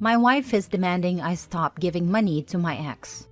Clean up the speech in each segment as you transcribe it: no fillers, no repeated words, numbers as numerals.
My wife is demanding I stop giving money to my ex.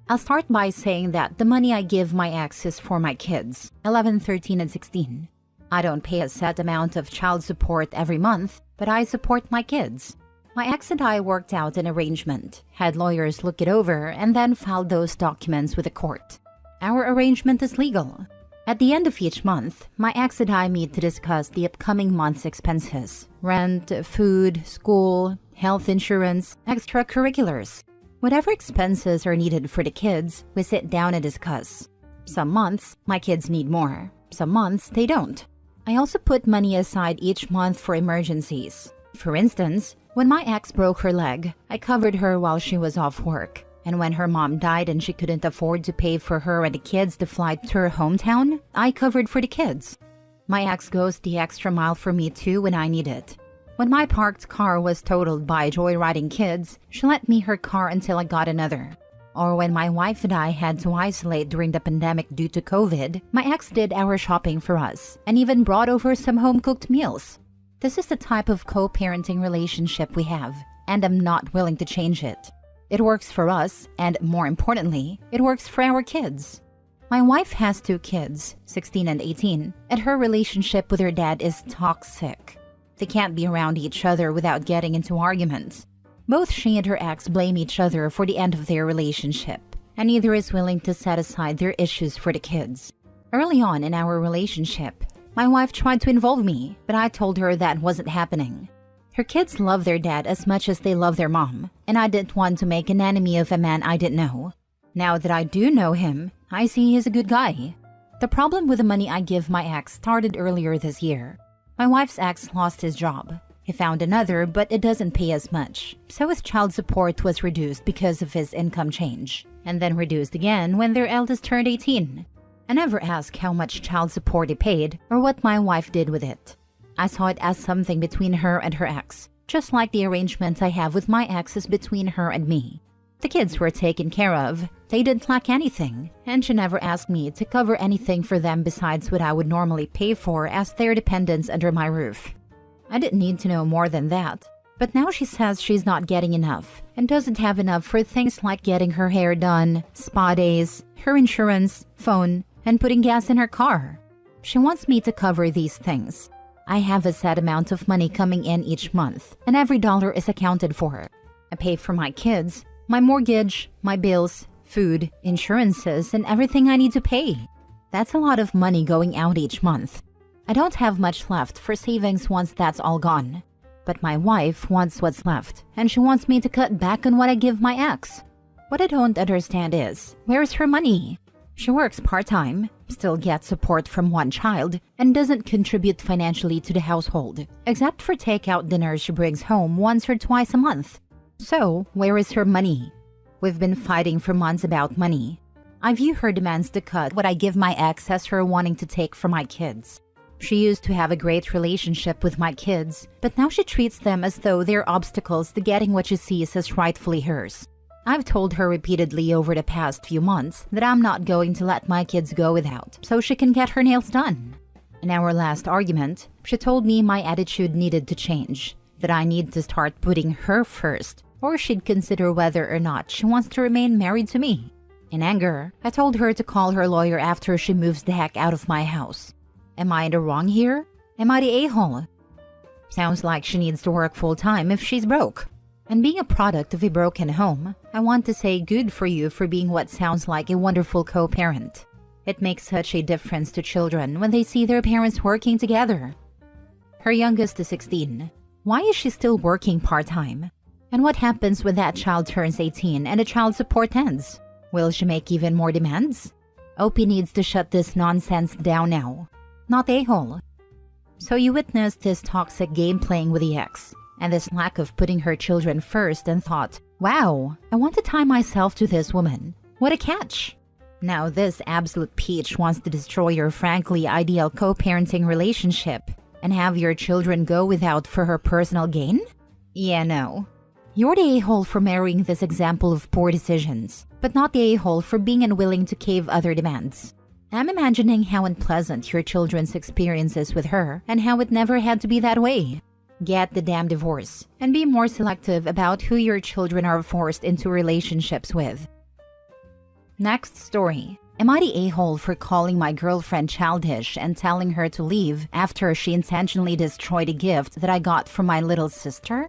I'll start by saying that the money I give my ex is for my kids, 11, 13, and 16. I don't pay a set amount of child support every month, but I support my kids. My ex and I worked out an arrangement, had lawyers look it over, and then filed those documents with the court. Our arrangement is legal. At the end of each month, my ex and I meet to discuss the upcoming month's expenses: rent, food, school, health insurance, extracurriculars. Whatever expenses are needed for the kids, we sit down and discuss. Some months, my kids need more. Some months, they don't. I also put money aside each month for emergencies. For instance, when my ex broke her leg, I covered her while she was off work. And when her mom died and she couldn't afford to pay for her and the kids to fly to her hometown, I covered for the kids. My ex goes the extra mile for me too when I need it. When my parked car was totaled by joyriding kids, she lent me her car until I got another. Or when my wife and I had to isolate during the pandemic due to COVID, my ex did our shopping for us and even brought over some home-cooked meals. This is the type of co-parenting relationship we have, and I'm not willing to change it. It works for us, and more importantly, it works for our kids. My wife has 2 kids, 16 and 18, and her relationship with her dad is toxic. They can't be around each other without getting into arguments. Both she and her ex blame each other for the end of their relationship, and neither is willing to set aside their issues for the kids. Early on in our relationship, my wife tried to involve me, but I told her that wasn't happening. Her kids love their dad as much as they love their mom, and I didn't want to make an enemy of a man I didn't know. Now that I do know him, I see he's a good guy. The problem with the money I give my ex started earlier this year. My wife's ex lost his job. He found another, but it doesn't pay as much, so his child support was reduced because of his income change, and then reduced again when their eldest turned 18. I never asked how much child support he paid or what my wife did with it. I saw it as something between her and her ex, just like the arrangement I have with my ex is between her and me. The kids were taken care of, they didn't lack anything, and she never asked me to cover anything for them besides what I would normally pay for as their dependents under my roof. I didn't need to know more than that, but now she says she's not getting enough and doesn't have enough for things like getting her hair done, spa days, her insurance, phone, and putting gas in her car. She wants me to cover these things. I have a set amount of money coming in each month, and every dollar is accounted for. I pay for my kids, my mortgage, my bills, food, insurances, and everything I need to pay. That's a lot of money going out each month. I don't have much left for savings once that's all gone. But my wife wants what's left, and she wants me to cut back on what I give my ex. What I don't understand is, where's her money? She works part-time, still gets support from one child, and doesn't contribute financially to the household, except for takeout dinners she brings home once or twice a month. So, where is her money? We've been fighting for months about money. I view her demands to cut what I give my ex as her wanting to take from my kids. She used to have a great relationship with my kids, but now she treats them as though they're obstacles to getting what she sees as rightfully hers. I've told her repeatedly over the past few months that I'm not going to let my kids go without, so she can get her nails done. In our last argument, she told me my attitude needed to change, that I need to start putting her first, or she'd consider whether or not she wants to remain married to me. In anger, I told her to call her lawyer after she moves the heck out of my house. Am I in the wrong here? Am I the a-hole? Sounds like she needs to work full-time if she's broke. And being a product of a broken home, I want to say good for you for being what sounds like a wonderful co-parent. It makes such a difference to children when they see their parents working together. Her youngest is 16. Why is she still working part-time? And what happens when that child turns 18 and the child support ends? Will she make even more demands? OP needs to shut this nonsense down now. Not a-hole. So you witnessed this toxic game playing with the ex, and this lack of putting her children first, and thought, wow, I want to tie myself to this woman. What a catch. Now this absolute peach wants to destroy your frankly ideal co-parenting relationship and have your children go without for her personal gain? Yeah, no. You're the a-hole for marrying this example of poor decisions, but not the a-hole for being unwilling to cave other demands. I'm imagining how unpleasant your children's experiences with her and how it never had to be that way. Get the damn divorce and be more selective about who your children are forced into relationships with. Next story. Am I the a-hole for calling my girlfriend childish and telling her to leave after she intentionally destroyed a gift that I got from my little sister?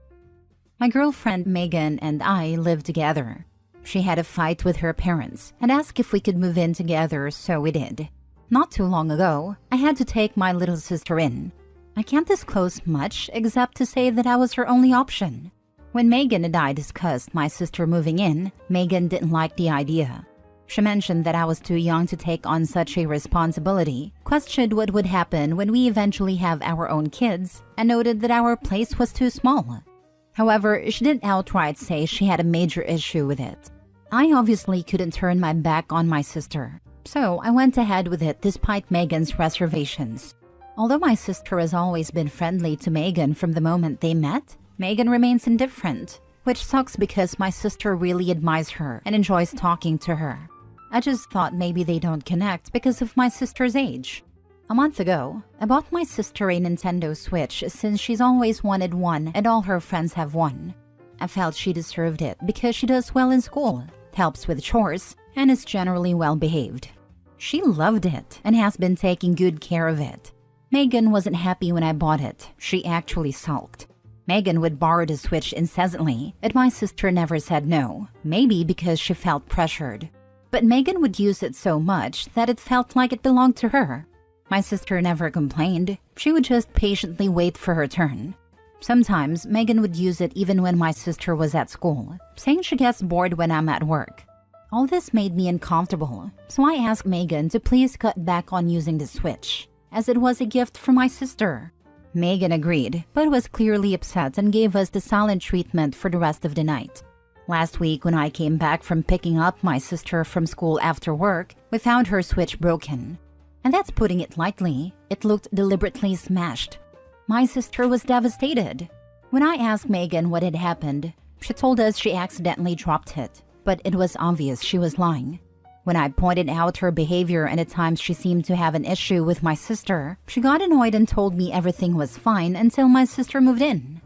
My girlfriend Megan and I live together. She had a fight with her parents and asked if we could move in together, so we did. Not too long ago, I had to take my little sister in. I can't disclose much except to say that I was her only option. When Megan and I discussed my sister moving in, Megan didn't like the idea. She mentioned that I was too young to take on such a responsibility, questioned what would happen when we eventually have our own kids, and noted that our place was too small. However, she didn't outright say she had a major issue with it. I obviously couldn't turn my back on my sister, so I went ahead with it despite Megan's reservations. Although my sister has always been friendly to Megan from the moment they met, Megan remains indifferent, which sucks because my sister really admires her and enjoys talking to her. I just thought maybe they don't connect because of my sister's age. A month ago, I bought my sister a Nintendo Switch since she's always wanted one and all her friends have one. I felt she deserved it because she does well in school, helps with chores, and is generally well behaved. She loved it and has been taking good care of it. Megan wasn't happy when I bought it. She actually sulked. Megan would borrow the Switch incessantly, and my sister never said no, maybe because she felt pressured. But Megan would use it so much that it felt like it belonged to her. My sister never complained. She would just patiently wait for her turn. Sometimes Megan would use it even when my sister was at school, saying she gets bored when I'm at work. All this made me uncomfortable, so I asked Megan to please cut back on using the Switch, as it was a gift from my sister. Megan agreed, but was clearly upset and gave us the silent treatment for the rest of the night. Last week, when I came back from picking up my sister from school after work, we found her Switch broken. And that's putting it lightly. It looked deliberately smashed. My sister was devastated. When I asked Megan what had happened, she told us she accidentally dropped it, but it was obvious she was lying. When I pointed out her behavior and the times she seemed to have an issue with my sister, she got annoyed and told me everything was fine until my sister moved in.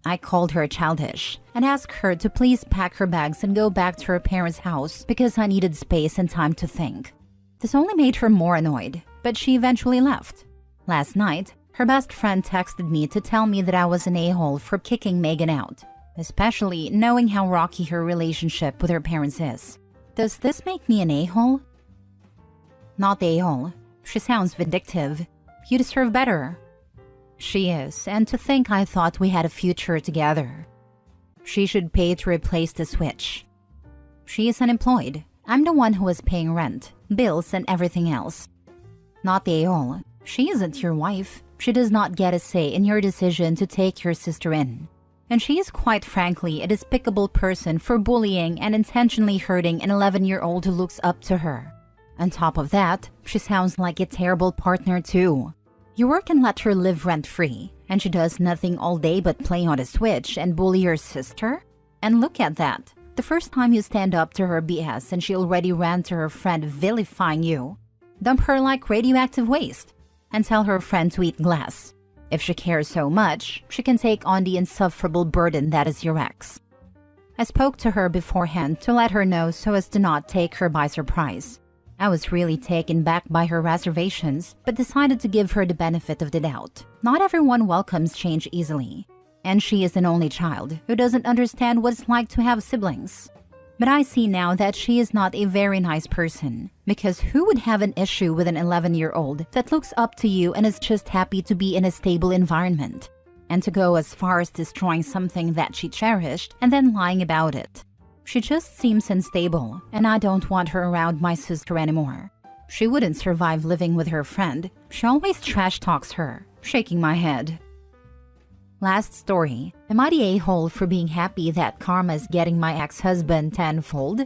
I called her childish and asked her to please pack her bags and go back to her parents' house because I needed space and time to think. This only made her more annoyed, but she eventually left. Last night, her best friend texted me to tell me that I was an a-hole for kicking Megan out, especially knowing how rocky her relationship with her parents is. Does this make me an a-hole? Not the a-hole. She sounds vindictive. You deserve better. She is, and to think I thought we had a future together. She should pay to replace the Switch. She is unemployed. I'm the one who is paying rent, bills, and everything else. Not the a-hole. She isn't your wife. She does not get a say in your decision to take your sister in. And she is quite frankly a despicable person for bullying and intentionally hurting an 11-year-old who looks up to her. On top of that, she sounds like a terrible partner too. You work and let her live rent-free, and she does nothing all day but play on a Switch and bully your sister? And look at that. The first time you stand up to her BS and she already ran to her friend vilifying you. Dump her like radioactive waste and tell her friend to eat glass. If she cares so much, she can take on the insufferable burden that is your ex. I spoke to her beforehand to let her know so as to not take her by surprise. I was really taken back by her reservations, but decided to give her the benefit of the doubt. Not everyone welcomes change easily, and she is an only child who doesn't understand what it's like to have siblings. But I see now that she is not a very nice person, because who would have an issue with an 11-year-old that looks up to you and is just happy to be in a stable environment? And to go as far as destroying something that she cherished and then lying about it. She just seems unstable, and I don't want her around my sister anymore. She wouldn't survive living with her friend. She always trash talks her, shaking my head. Last story. Am I the a-hole for being happy that karma is getting my ex-husband tenfold?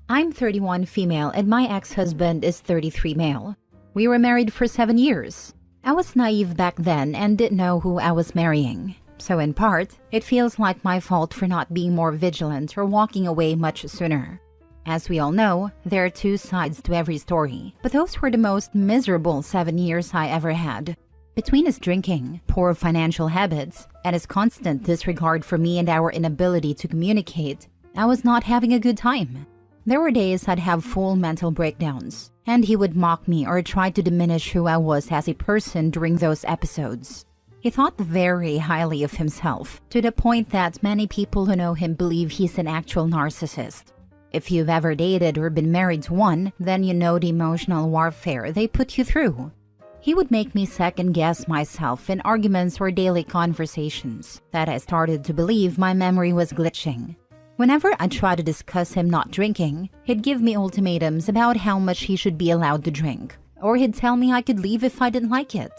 I'm 31 female and my ex-husband is 33 male. We were married for 7 years. I was naive back then and didn't know who I was marrying. So in part, it feels like my fault for not being more vigilant or walking away much sooner. As we all know, there are two sides to every story, but those were the most miserable 7 years I ever had. Between his drinking, poor financial habits, and his constant disregard for me and our inability to communicate, I was not having a good time. There were days I'd have full mental breakdowns, and he would mock me or try to diminish who I was as a person during those episodes. He thought very highly of himself, to the point that many people who know him believe he's an actual narcissist. If you've ever dated or been married to one, then you know the emotional warfare they put you through. He would make me second-guess myself in arguments or daily conversations that I started to believe my memory was glitching. Whenever I tried to discuss him not drinking, he'd give me ultimatums about how much he should be allowed to drink, or he'd tell me I could leave if I didn't like it.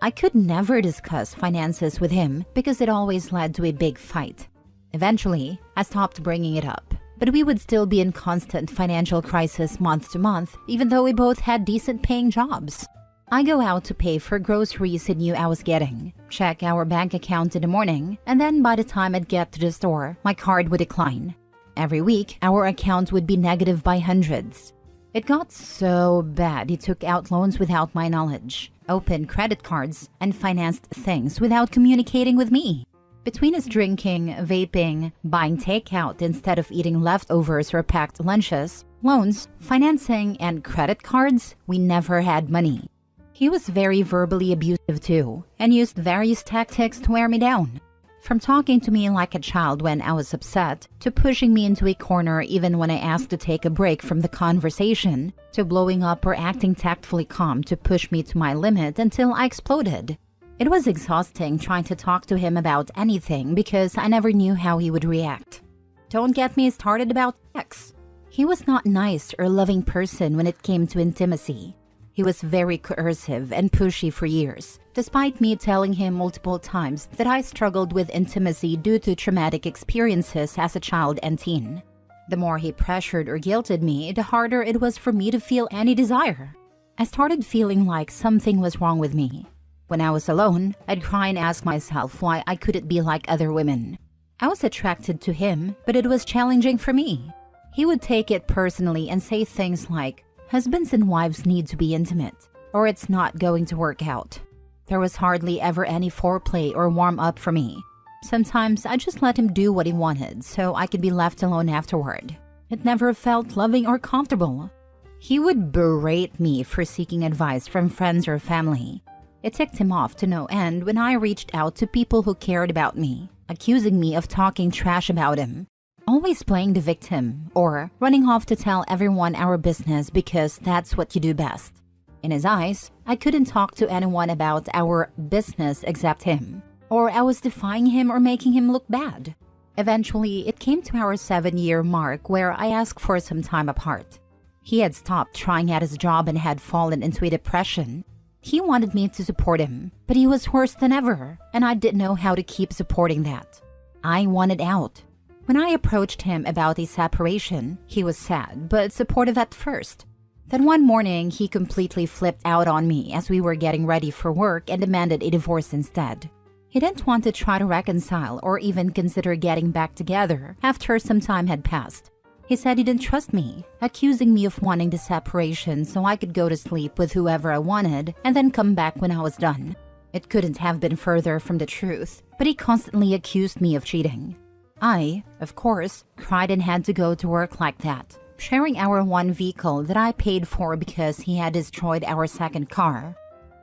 I could never discuss finances with him because it always led to a big fight. Eventually, I stopped bringing it up, but we would still be in constant financial crisis month to month, even though we both had decent-paying jobs. I go out to pay for groceries he knew I was getting, check our bank account in the morning, and then by the time I'd get to the store, my card would decline. Every week, our account would be negative by hundreds. It got so bad he took out loans without my knowledge, opened credit cards, and financed things without communicating with me. Between his drinking, vaping, buying takeout instead of eating leftovers or packed lunches, loans, financing, and credit cards, we never had money. He was very verbally abusive too, and used various tactics to wear me down. From talking to me like a child when I was upset, to pushing me into a corner even when I asked to take a break from the conversation, to blowing up or acting tactfully calm to push me to my limit until I exploded. It was exhausting trying to talk to him about anything because I never knew how he would react. Don't get me started about sex. He was not nice or loving person when it came to intimacy. He was very coercive and pushy for years, despite me telling him multiple times that I struggled with intimacy due to traumatic experiences as a child and teen. The more he pressured or guilted me, the harder it was for me to feel any desire. I started feeling like something was wrong with me. When I was alone, I'd cry and ask myself why I couldn't be like other women. I was attracted to him, but it was challenging for me. He would take it personally and say things like, "Husbands and wives need to be intimate, or it's not going to work out." There was hardly ever any foreplay or warm-up for me. Sometimes I just let him do what he wanted so I could be left alone afterward. It never felt loving or comfortable. He would berate me for seeking advice from friends or family. It ticked him off to no end when I reached out to people who cared about me, accusing me of talking trash about him. Always playing the victim, or running off to tell everyone our business because that's what you do best. In his eyes, I couldn't talk to anyone about our business except him, or I was defying him or making him look bad. Eventually, it came to our 7-year mark where I asked for some time apart. He had stopped trying at his job and had fallen into a depression. He wanted me to support him, but he was worse than ever, and I didn't know how to keep supporting that. I wanted out. When I approached him about a separation, he was sad but supportive at first. Then one morning, he completely flipped out on me as we were getting ready for work and demanded a divorce instead. He didn't want to try to reconcile or even consider getting back together after some time had passed. He said he didn't trust me, accusing me of wanting the separation so I could go to sleep with whoever I wanted and then come back when I was done. It couldn't have been further from the truth, but he constantly accused me of cheating. I, of course, cried and had to go to work like that, sharing our one vehicle that I paid for because he had destroyed our second car.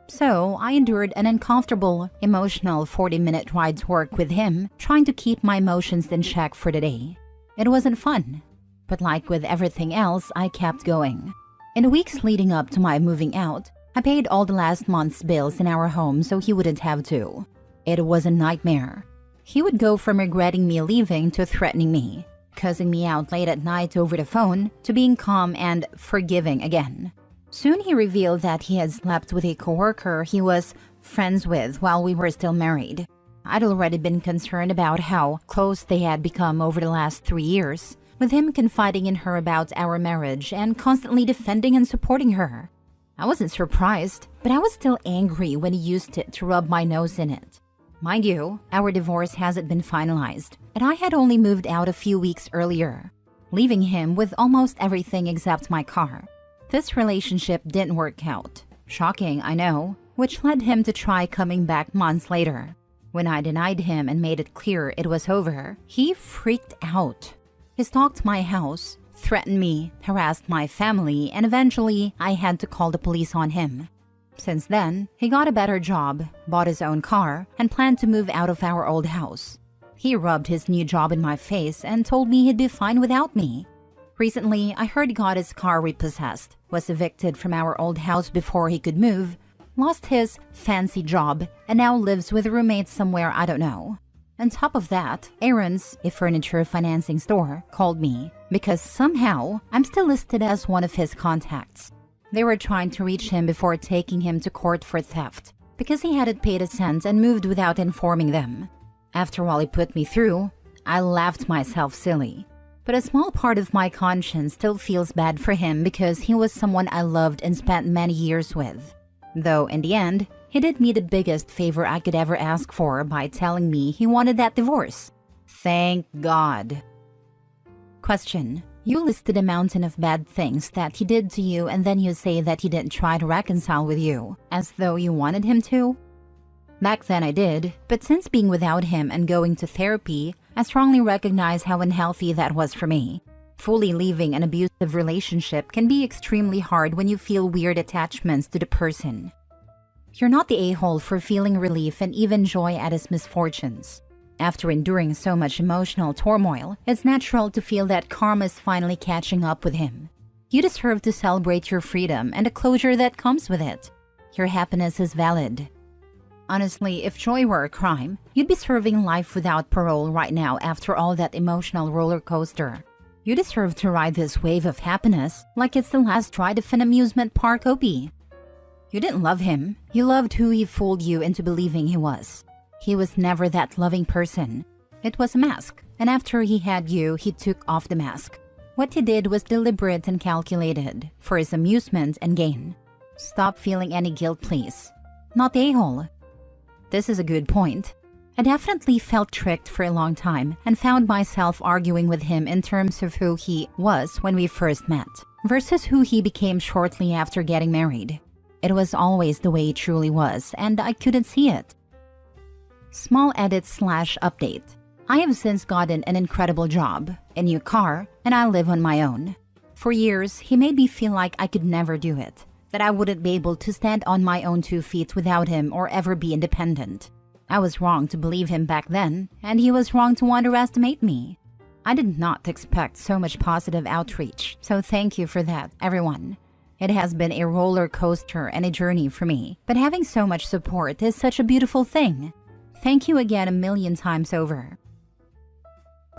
So I endured an uncomfortable, emotional 40-minute ride to work with him, trying to keep my emotions in check for the day. It wasn't fun, but like with everything else, I kept going. In the weeks leading up to my moving out, I paid all the last month's bills in our home so he wouldn't have to. It was a nightmare. He would go from regretting me leaving to threatening me, cussing me out late at night over the phone, to being calm and forgiving again. Soon he revealed that he had slept with a coworker he was friends with while we were still married. I'd already been concerned about how close they had become over the last 3 years, with him confiding in her about our marriage and constantly defending and supporting her. I wasn't surprised, but I was still angry when he used it to rub my nose in it. Mind you, our divorce hasn't been finalized, and I had only moved out a few weeks earlier, leaving him with almost everything except my car. This relationship didn't work out. Shocking, I know. which led him to try coming back months later. When I denied him and made it clear it was over, he freaked out. He stalked my house, threatened me, harassed my family, and eventually I had to call the police on him. Since then, he got a better job, bought his own car, and planned to move out of our old house. He rubbed his new job in my face and told me he'd be fine without me. Recently, I heard he got his car repossessed, was evicted from our old house before he could move, lost his fancy job, and now lives with a roommate somewhere I don't know. On top of that, Aaron's, a furniture financing store, called me because somehow I'm still listed as one of his contacts. They were trying to reach him before taking him to court for theft because he hadn't paid a cent and moved without informing them. After all he put me through, I laughed myself silly. But a small part of my conscience still feels bad for him because he was someone I loved and spent many years with. Though in the end, he did me the biggest favor I could ever ask for by telling me he wanted that divorce. Thank God. Question. You listed a mountain of bad things that he did to you and then you say that he didn't try to reconcile with you, as though you wanted him to? Back then I did, but since being without him and going to therapy, I strongly recognize how unhealthy that was for me. Fully leaving an abusive relationship can be extremely hard when you feel weird attachments to the person. You're not the a-hole for feeling relief and even joy at his misfortunes. After enduring so much emotional turmoil, it's natural to feel that karma is finally catching up with him. You deserve to celebrate your freedom and the closure that comes with it. Your happiness is valid. Honestly, if joy were a crime, you'd be serving life without parole right now after all that emotional roller coaster. You deserve to ride this wave of happiness like it's the last ride of an amusement park OP. You didn't love him, you loved who he fooled you into believing he was. He was never that loving person. It was a mask, and after he had you, he took off the mask. What he did was deliberate and calculated, for his amusement and gain. Stop feeling any guilt, please. Not the a-hole. This is a good point. I definitely felt tricked for a long time and found myself arguing with him in terms of who he was when we first met, versus who he became shortly after getting married. It was always the way he truly was, and I couldn't see it. Small edit/update. I have since gotten an incredible job, a new car, and I live on my own. For years, he made me feel like I could never do it, that I wouldn't be able to stand on my own 2 feet without him or ever be independent. I was wrong to believe him back then, and he was wrong to underestimate me. I did not expect so much positive outreach, so thank you for that, everyone. It has been a roller coaster and a journey for me, but having so much support is such a beautiful thing. Thank you again a million times over.